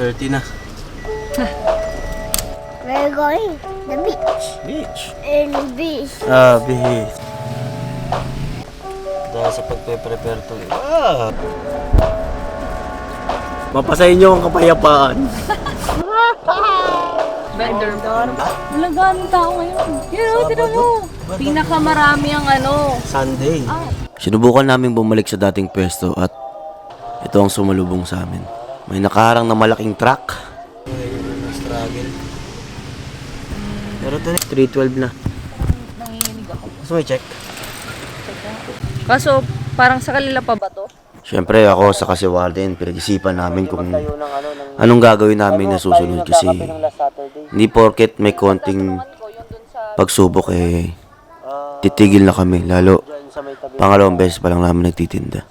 6:30 na. We're going the beach. Beach. In beach. Beach. Dahil sa pagpe-prepare to. Mapasa inyo ang kapayapaan. Vendor. Wala ganong tao ngayon. Yun o, tinan mo. Pinakamarami ang Sunday. Sinubukan namin bumalik sa dating pwesto at ito ang sumalubong sa amin. May nakaharang na malaking truck. Struggle. Pero ito na, 3:12 na. Nanginginig ako. Gusto mo i-check? Kaso, parang sa kanila pa ba to? Siyempre ako sa si Warden, pinag-isipan namin kung anong gagawin namin na susunod kasi hindi porket may konting pagsubok titigil na kami, lalo pangalawang beses pa lang namin nagtitinda.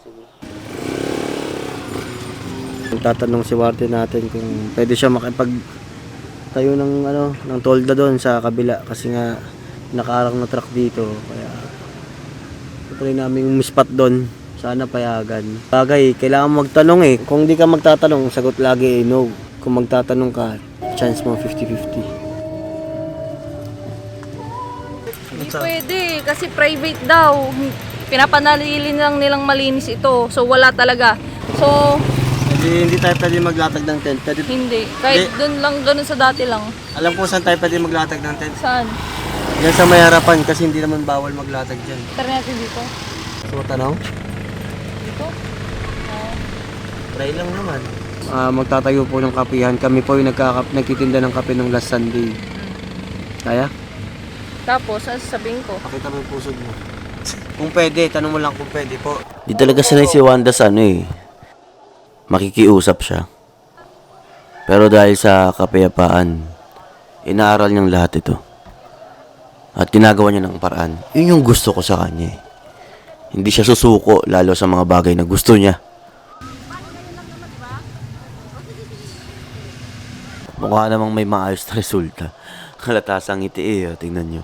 Tatanong si Warden natin kung pwede siya makipagtayo ng tolda doon sa kabila kasi nga nakaarang na truck dito, kaya tuloy namin umispat doon. Sana payagan. Bagay, kailangan magtanong Kung di ka magtatanong, sagot lagi no. Kung magtatanong ka, chance mo 50-50. Hindi pwede, kasi private daw. Pinapanalilin lang nilang malinis ito. So, wala talaga. So, Hindi tayo pwede maglatag ng tent. hindi. Kahit dun lang, ganun sa dati lang. Alam ko saan tayo pwede maglatag ng tent. Saan? Yan sa may harapan kasi hindi naman bawal maglatag dyan. Tara natin dito. So, tanong? Dito? Try lang naman. Magtatayo po ng kapihan. Kami po yung nagtitinda ng kape ng last Sunday. Kaya? Tapos, sasabihin ko. Pakita mo yung pusod mo. Kung pwede, tanong mo lang kung pwede po. Di talaga sanay si Wanda sa makikiusap siya. Pero dahil sa kapayapaan, inaaral niyang lahat ito. At ginagawa niya ng paraan. Yun yung gusto ko sa kanya Hindi siya susuko, lalo sa mga bagay na gusto niya. Mukha namang may maayos na resulta. Kalatasang ngiti tingnan nyo.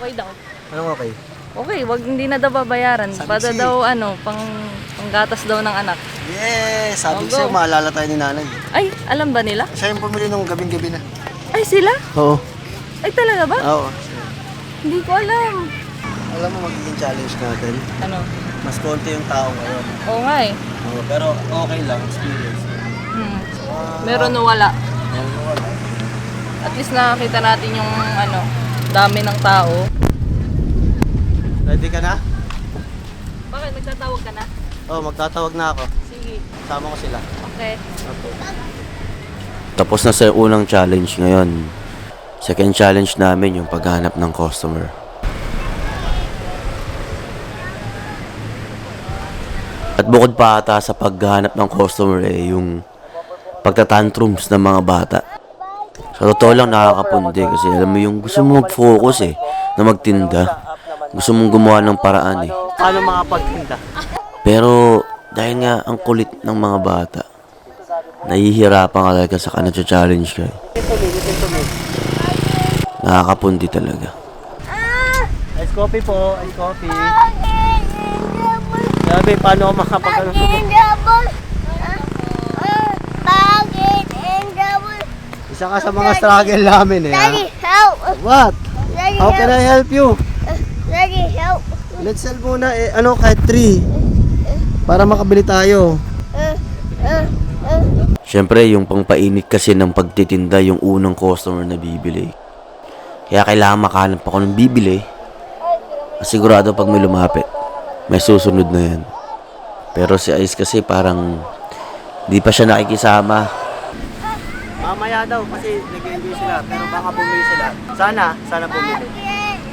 Okay daw. Anong okay? Okay, hindi na daw babayaran. Pada daw panggatas daw ng anak. Yes! Sabi ko Go. sa'yo, maalala tayo ni nanay. Ay, alam ba nila? Siya yung pumili nung gabing-gabi na. Ay, sila? Oo. Ay, talaga ba? Oo. Hindi ko alam. Alam mo, magiging challenge natin. Ano? Mas konti yung tao ngayon. Oo nga Oo, pero okay lang, experience. Meron o wala. Meron o wala. At least nakakita natin yung dami ng tao. Ready ka na? Bakit? Nagtatawag ka na? Oo, magtatawag na ako. Sige. Sama ko sila. Okay. Tapos na sa unang challenge ngayon. Second challenge namin yung paghanap ng customer. At bukod pa ata sa paghanap ng customer yung pagtatantrums ng mga bata. Sa totoo lang nakakapundi kasi alam mo yung gusto mo mag-focus na magtinda. Gusto mong gumawa ng paraan Paano makapagtinda? Pero dahil nga ang kulit ng mga bata, nahihirapan ka talaga sa challenge ka. Nakakapundi talaga. Ice coffee po, ice coffee. Sabi, paano ako makapag Isa ka sa mga struggle namin Daddy, help! What? Daddy, How can I help you? Daddy, help! Let's sell muna kahit 3 para makabili tayo. Siyempre, yung pangpainit kasi ng pagtitinda yung unang customer na bibili. Kaya kailangan makahanap ako ng bibili. Sigurado pag may lumapit, may susunod na yan. Pero si Ice kasi parang di pa siya nakikisama. Mamaya daw kasi nag-enjoy sila pero baka bumili sila. Sana bumili.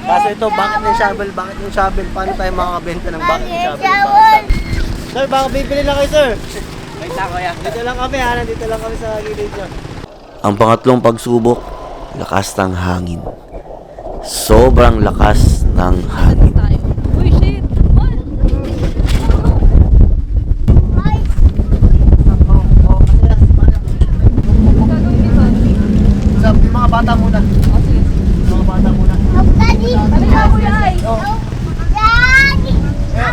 Kaso ito, bakit yung shovel? Paano tayo makakabenta ng bakit yung shovel? Sir, baka bibili na kayo, sir. Wait lang, kuya. Dito lang kami, nandito lang kami sa gilid nyo. Ang pangatlong pagsubok, lakas ng hangin. Sobrang lakas ng hangin. Tayo. Uy, shit! What? Yung mga bata muna. Yung mga bata muna. Help, Daddy! Halika, Kuya Ay! Daddy!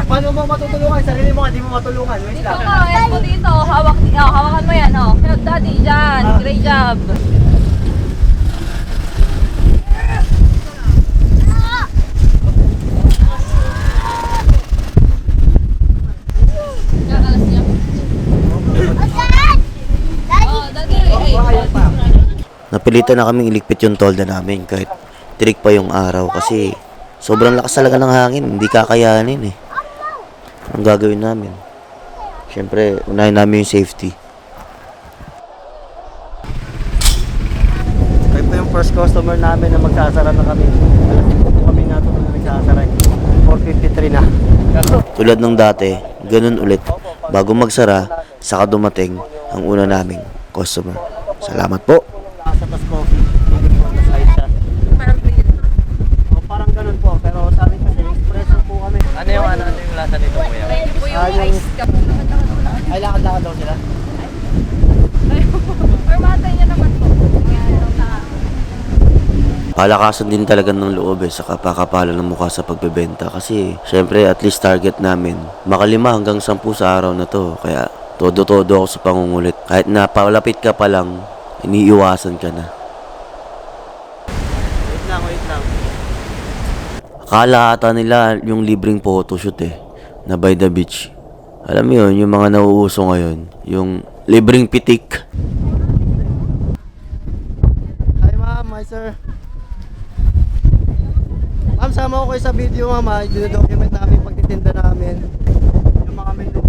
paano mo matutulungan? Sarili mo, hindi mo matulungan. Wait Dito lang. ka, elbow dito. Hawakan mo yan, oh. Help daddy, dyan. Great job. Kakalas niya. Oh, daddy, hey. Napilitan na kaming iligpit yung tolda namin kahit tirik pa yung araw kasi sobrang lakas talaga ng hangin, hindi kakayanin eh. Ang gagawin namin? Siyempre, unahin namin yung safety. Kayo po yung first customer namin na magsasara na kami. Alas 5 po kami natulog na nagsasara. 4:53 na. Tulad ng dati, ganun ulit. Bago magsara, saka dumating ang una naming customer. Salamat po. Sa tas coffee, hindi po tas ice shot. Parang pilit. O parang ganun po, pero sa amin kasi espresso po kami. Ano yung lasa nito kuya? Ready po yung yung- ice cup. Ay, lakad-lakad daw sila. Or matay niya naman po. Palakasan din talaga ng loob eh, sa kapakapalan ng mukha sa pagbebenta. Kasi, syempre, at least target namin, makalima hanggang 10 sa araw na to. Kaya, todo-todo ako sa pangungulit. Kahit na palapit ka pa lang, iniiwasan ka na. Wait lang. Akala ata nila yung libreng photoshoot eh, na by the beach. Alam mo yun, yung mga nauuso ngayon, yung libreng pitik. Hi ma'am, hi sir. Ma'am, sama ko kayo sa video ma'am ha. Dino-document namin yung pagtitinda namin. Yung mga menu.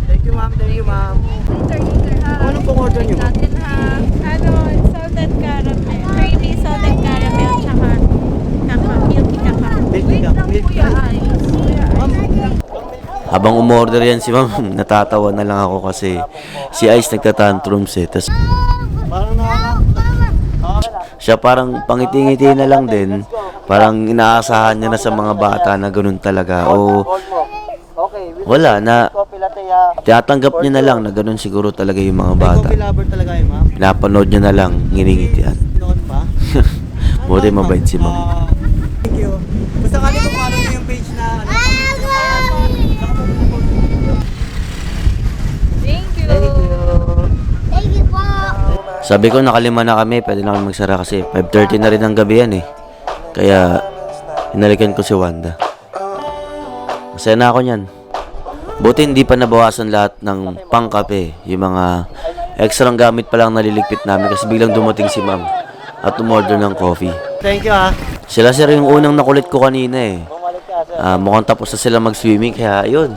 Thank you ma'am, Anong pong order niyo ma'am? Salted caramel. Creamy salted caramel, tsaka milk tsaka. Milk Ma'am, Habang umorder yan si ma'am, natatawa na lang ako kasi si Ice nagtatantrums eh. Tas parang siya parang pangiti-ngiti na lang din. Parang inaasahan niya na sa mga bata na ganun talaga. O okay, wala na, coffee latte ha. tinatanggap niya na lang na ganun siguro talaga yung mga bata. Coffee lover talaga yun ma'am. Pinapanood niya na lang, nginingitian. Noon pa? Buti mabait si ma'am. Thank you. Basta kali kung follow niyo yung page na Thank you. Thank you po. Sabi ko nakalima na kami, pwede na kami magsara kasi 5:30 na rin ng gabi yan eh. Kaya hinalikan ko si Wanda. Masaya na ako niyan. Buti hindi pa nabawasan lahat ng pangkape. Yung mga extra gamit pa lang naliligpit namin kasi biglang dumating si ma'am at umorder ng coffee. Thank you ha. Sila sir yung unang nakulit ko kanina eh. Mukhang tapos na sila mag-swimming kaya yun.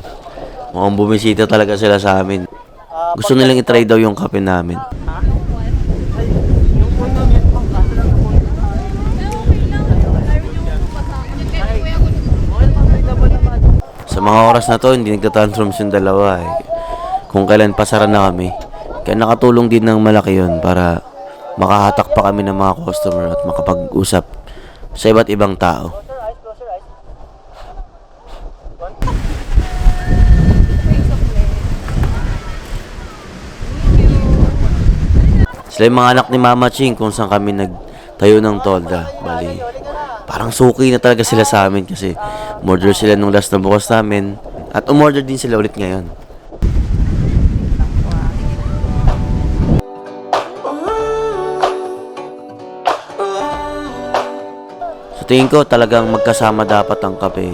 Mukhang bumisita talaga sila sa amin. Gusto nilang itry daw yung kape namin. Sa mga oras na to, hindi nagtatantrums yung dalawa eh. Kung kailan pasara na kami. Kaya nakatulong din ng malaki yun para makahatak pa kami ng mga customer at makapag-usap sa iba't ibang tao. Sila yung mga anak ni Mama Ching kung saan kami nagtayo ng tolda. Bali, parang suki na talaga sila sa amin kasi umorder sila nung last na bukas namin at umorder din sila ulit ngayon. Sa tingin ko talagang magkasama dapat ang kape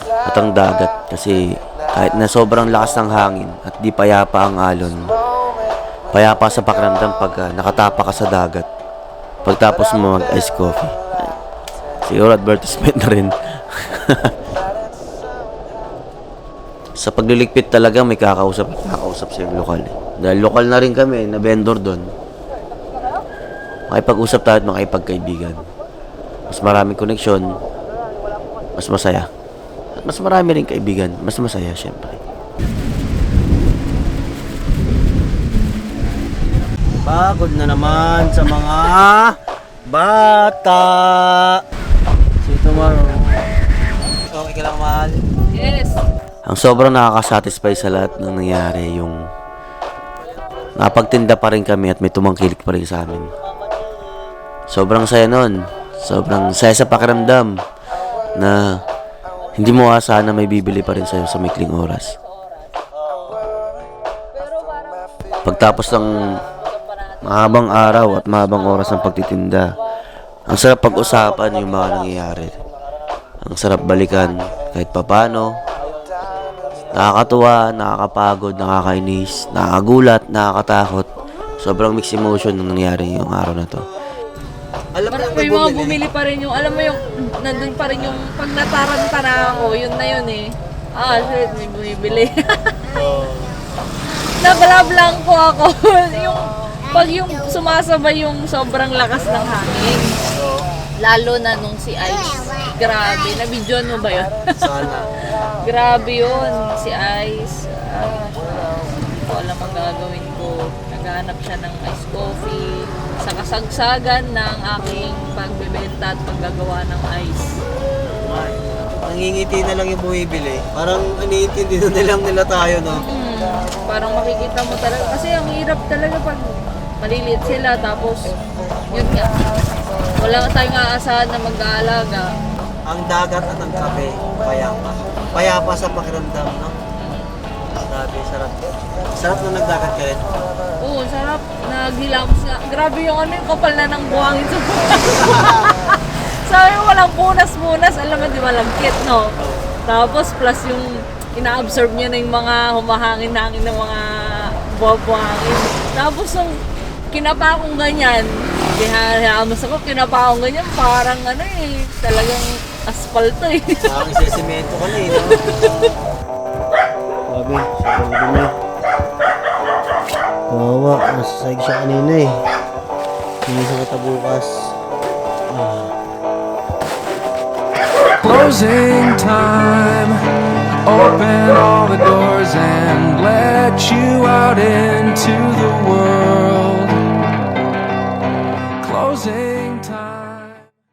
at ang dagat kasi kahit na sobrang lakas ng hangin at di payapa ang alon, payapa sa pakiramdam pag nakatapa ka sa dagat pagtapos mo mag-ice coffee. Siguro advertisement na rin. Sa pagliligpit talaga may kakausap sa yung lokal eh. Dahil lokal na rin kami na vendor doon, makipag-usap tayo at makipagkaibigan. Mas maraming koneksyon, mas masaya. At mas marami rin kaibigan, mas masaya syempre. Pagod na naman sa mga bata. See you tomorrow. Okay ka lang, mahal. Yes. Ang sobrang nakakasatisfy sa lahat ng nangyari yung napagtinda pa rin kami at may tumangkilik pa rin sa amin. Sobrang saya nun. Sobrang saya sa pakiramdam. na hindi mo asahan na may bibili pa rin sa'yo sa maikling oras. Pagtapos ng mahabang araw at mahabang oras ng pagtitinda, ang sarap pag-usapan yung mga nangyayari. Ang sarap balikan kahit papano. Nakakatuwa, nakakapagod, nakakainis, nakakagulat, nakakatakot. Sobrang mixed emotion nung nangyari yung araw na to. Alam mo Parang yung may mga bumili pa rin yung, alam mo yung, nandun pa rin yung pag nataranta na ako, yun na yun eh. Ah, shit, may bumibili. Nabalablang ko ako. Yung sumasabay yung sobrang lakas ng hangin. Lalo na nung si Ice. Grabe, nabidyoan mo ba yun? Sana. Grabe yun, si Ice. Hindi ko alam ang gagawin ko. Naghahanap siya ng ice coffee. Sa kasagsagan ng aking pagbebenta at paggagawa ng ice. Nangingiti na lang yung bumibili. Parang iniintindi na nilang nila tayo, no? Parang makikita mo talaga. Kasi ang hirap talaga pag maliliit sila. Tapos, yun nga. Wala tayong aasahan na mag-aalaga. Ang dagat at ang kape, payapa. Payapa sa pakiramdam, no? Grabe, sarap. Sarap na nagdagat ka rin. Oo, sarap. Naghilamos nga. Grabe yung ano, yung kapal na ng buhangin sa buhangin. Sabi mo, walang punas-punas. Alam mo, di malagkit, no? Tapos, plus yung ina-absorb niya na yung mga humahangin-hangin ng mga buhangin. Tapos, yung kinapa akong ganyan, hihamos ako, kinapa akong ganyan, parang ano eh, talagang asfalto eh. Parang isisimento ka na eh, no? Grabe, sobrang dumi. Kawawa, nasasayag siya kanina eh. Hindi sa katabukas. Closing time. Open all the doors and let you out into